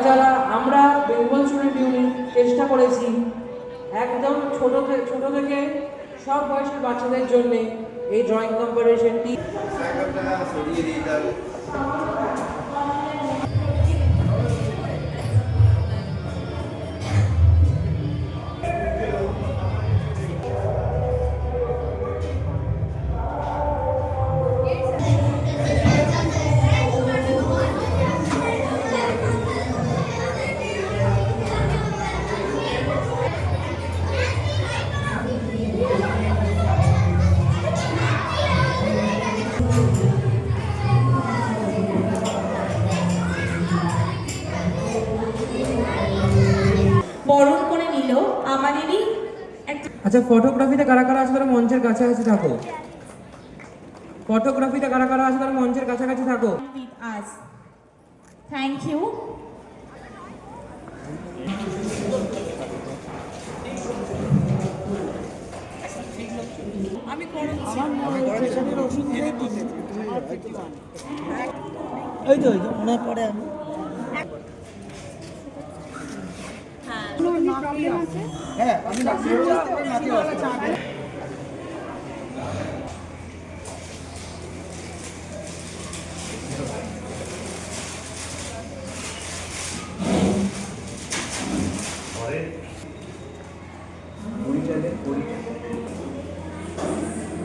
যারা আমরা Bengal student union চেষ্টা করেছি একদম ছোট থেকে সব বয়সের বাচ্চাদের জন্য এই ড্রয়িং কম্পিটিশনটি। বরণ করে নিল আমাদেরই। আচ্ছা, ফটোগ্রাফিতে কারা কারা আছে তারা মঞ্চের কাছাকাছি থাকো। ফটোগ্রাফিতে কারা কারা আছে তারা মঞ্চের কাছাকাছি থাকো। Thank you. আমি ওই তো মনে পড়ে আমি হ্যাঁ আমি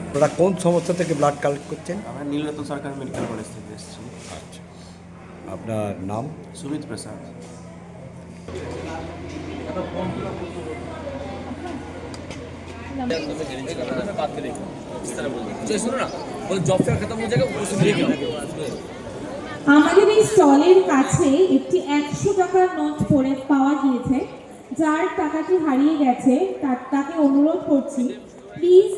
আপনারা কোন সমস্যা থেকে ব্লাড কালেক্ট করছেন? আমরা নীলরত্ন সরকার মেডিকেল কলেজ থেকে এসেছি। আচ্ছা, আপনার নাম? সুমিত প্রসাদ। আমাদের এই স্টলের কাছে একটি 100 টাকার নোট পড়ে পাওয়া গিয়েছে। যার টাকাটি হারিয়ে গেছে তাকে অনুরোধ করছি প্লিজ।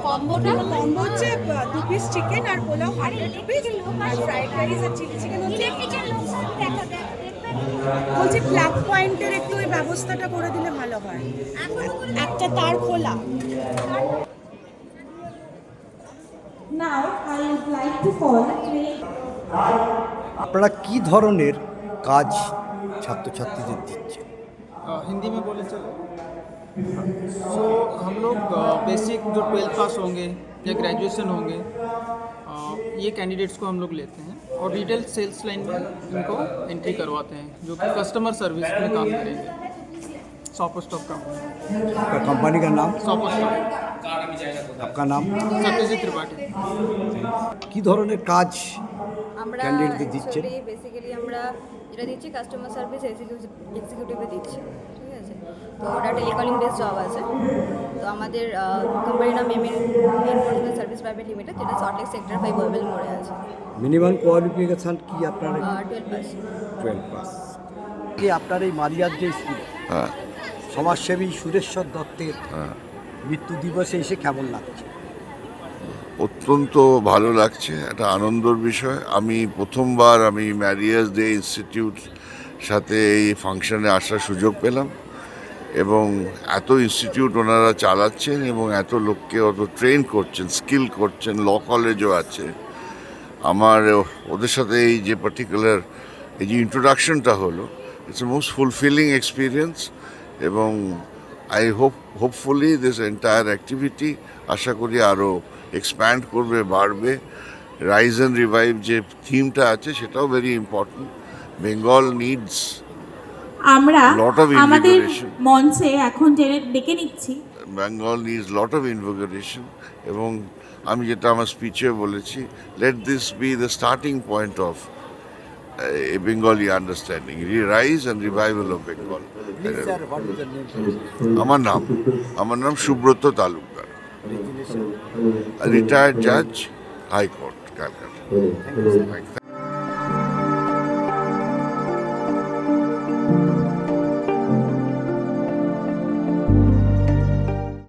কম্বো হচ্ছে 2 পিস চিকেন আর পোলাও 100 রুপিস আর ফ্রাইড রাইস আর চিলি চিকেন হচ্ছে। বলছি প্লাগ পয়েন্টের একটু ওই ব্যবস্থাটা করে দিলে ভালো হয়, একটা তার খোলা। Now I would like to call আপনারা কি ধরনের কাজ ছাত্রছাত্রীদের দিচ্ছেন? हिंदी में बोले चलो। सो हम लोग बेसिक जो 12 पास होंगे या ग्रेजुएशन होंगे ये कैंडिडेट्स को हम लोग लेते हैं और रिटेल सेल्स लाइन में इनको एंट्री करवाते हैं जो कि कस्टमर सर्विस में काम करेंगे। Sopper stock company. आपका कंपनी का नाम? Sopper stock. आपका नाम? सत्यजीत त्रिपाठी। কি ধরনের কাজ আমরা ক্যান্ডিডেটদের দিচ্ছেন? বেসিক্যালি আমরা যেটা দিচ্ছি কাস্টমার সার্ভিস এক্সিকিউটিভে দিচ্ছি, ঠিক আছে। তো ওটা টেলিকলিং বেস জব আছে। তো আমাদের কোম্পানির নাম এনফোর্সমেন্ট সার্ভিস প্রাইভেট লিমিটেড, যেটা সল্টলেক সেক্টর 5 ওয়েবেল মোড়ে আছে। মিনিমাম কোয়ালিফিকেশান কি আপনার? 12 পাস। 12 পাস। কি আপনার এই মারিয়ার যে স্কুল সমাজসেবী সুরেশ্বর দত্তের মৃত্যু দিবসে এসে কেমন লাগছে? অত্যন্ত ভালো লাগছে, একটা আনন্দের বিষয়। আমি প্রথমবার ম্যারিয়াস ডে ইনস্টিটিউট সাথে এই ফাংশনে আসার সুযোগ পেলাম এবং এত ইনস্টিটিউট ওনারা চালাচ্ছেন এবং এত লোককে অত ট্রেন করছেন, স্কিল করছেন। ল কলেজও আছে। আমার ওদের সাথে এই যে পার্টিকুলার এই যে ইন্ট্রোডাকশনটা হলো, it's a most fulfilling experience এবং I hopefully this entire activity আশা করি আরও এক্সপ্যান্ড করবে, বাড়বে। রাইজ অ্যান্ড রিভাইভ যে থিমটা আছে সেটাও ভেরি ইম্পর্টেন্ট। বেঙ্গল নিডস আমরা লট অফ আমাদের ইনভিগোরেশন। মঞ্চে এখন ডেকে নিচ্ছি। বেঙ্গল নিডস লট অফ ইনভিগোরেশন এবং আমি যেটা আমার স্পিচে বলেছি, let this B the starting point of a Bengali understanding, rise and revival of Bengal. আমার নাম সুব্রত তালুকদার, রিটায়ার্ড জাজ, হাইকোর্ট, ক্যালকাটা।